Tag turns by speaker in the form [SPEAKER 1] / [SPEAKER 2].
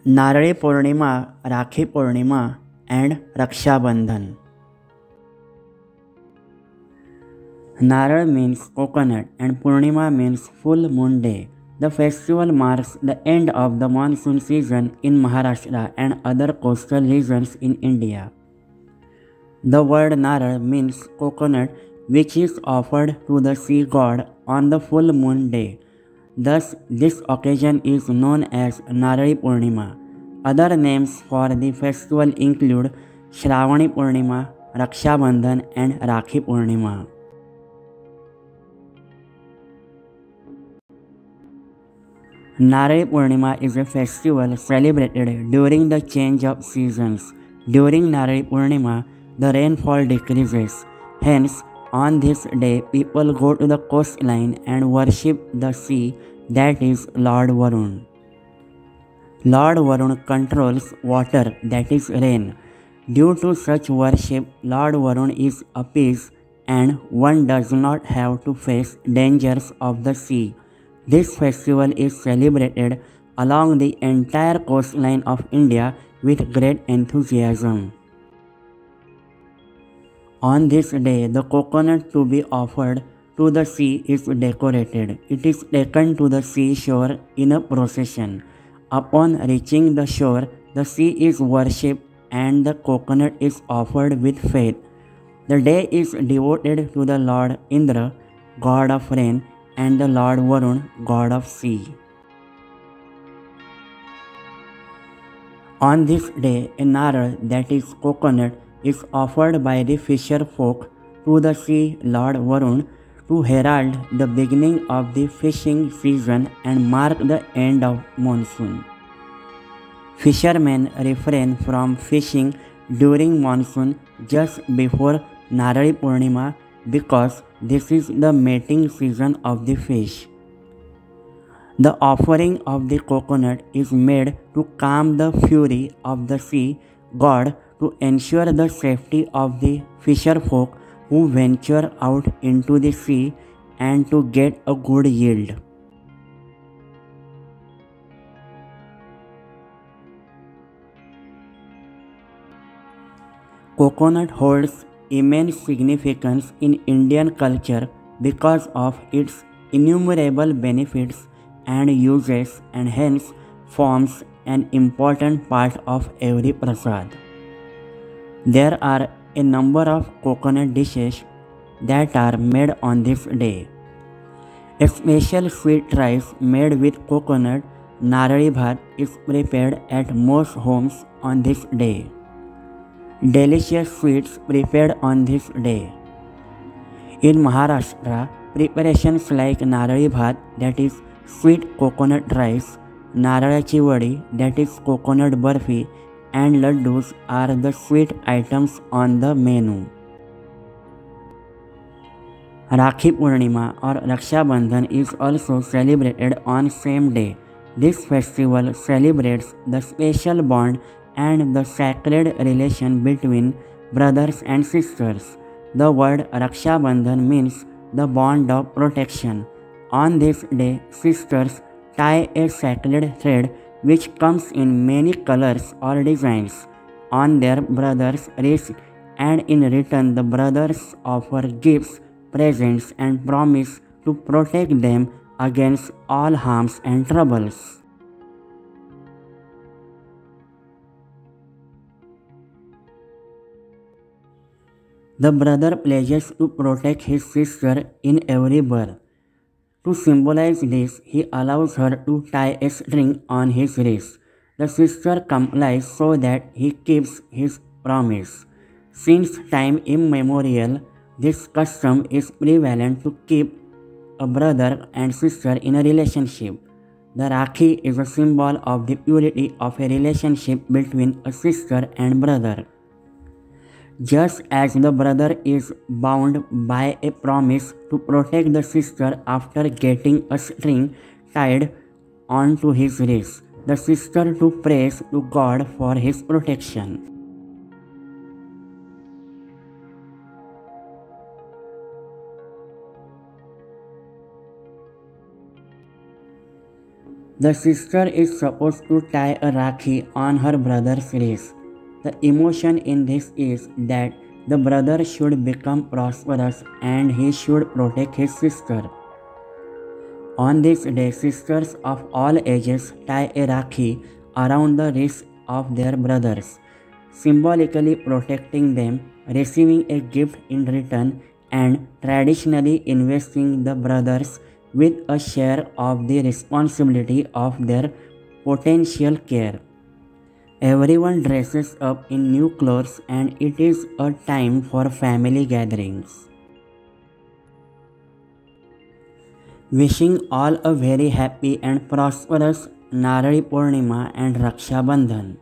[SPEAKER 1] Narali Purnima, rakhi Purnima, and Raksha Bandhan. Naral means coconut and Purnima means full moon day. The festival marks the end of the monsoon season in Maharashtra and other coastal regions in India. The word Naral means coconut, which is offered to the sea god on the full moon day. Thus, this occasion is known as Narali Purnima. Other names for the festival include Shravani Purnima, Raksha Bandhan, and Rakhi Purnima. Narali Purnima is a festival celebrated during the change of seasons. During Narali Purnima, the rainfall decreases. Hence, on this day, people go to the coastline and worship the sea, that is Lord Varun. Lord Varun controls water, that is rain. Due to such worship, Lord Varun is appeased and one does not have to face dangers of the sea. This festival is celebrated along the entire coastline of India with great enthusiasm. On this day, the coconut to be offered to the sea is decorated. It is taken to the seashore in a procession. Upon reaching the shore, the sea is worshipped and the coconut is offered with faith. The day is devoted to the Lord Indra, god of rain, and the Lord Varun, god of sea. On this day, a naral, that is coconut, is offered by the fisher folk to the sea Lord Varun to herald the beginning of the fishing season and mark the end of monsoon. Fishermen refrain from fishing during monsoon just before Narali Purnima because this is the mating season of the fish. The offering of the coconut is made to calm the fury of the sea god to ensure the safety of the fisherfolk who venture out into the sea and to get a good yield. Coconut holds immense significance in Indian culture because of its innumerable benefits and uses and hence forms an important part of every prasad. There are a number of coconut dishes that are made on this day. A special sweet rice made with coconut, Narali Bhat, is prepared at most homes on this day. Delicious sweets prepared on this day. In Maharashtra, preparations like Narali Bhat, that is sweet coconut rice, Naralachi Vadi, that is coconut barfi, and laddus are the sweet items on the menu. Rakhi Purnima or Raksha Bandhan is also celebrated on same day. This festival celebrates the special bond and the sacred relation between brothers and sisters. The word Raksha Bandhan means the bond of protection. On this day, sisters tie a sacred thread which comes in many colors or designs on their brother's wrist, and in return the brothers offer gifts, presents, and promise to protect them against all harms and troubles. The brother pledges to protect his sister in every birth. To symbolize this, he allows her to tie a string on his wrist. The sister complies so that he keeps his promise. Since time immemorial, this custom is prevalent to keep a brother and sister in a relationship. The Rakhi is a symbol of the purity of a relationship between a sister and brother. Just as the brother is bound by a promise to protect the sister after getting a string tied onto his wrist, the sister to prays to God for his protection. The sister is supposed to tie a Rakhi on her brother's wrist. The emotion in this is that the brother should become prosperous and he should protect his sister. On this day, sisters of all ages tie a Rakhi around the wrist of their brothers, symbolically protecting them, receiving a gift in return, and traditionally investing the brothers with a share of the responsibility of their potential care. Everyone dresses up in new clothes and it is a time for family gatherings. Wishing all a very happy and prosperous Naradi Purnima and Raksha Bandhan.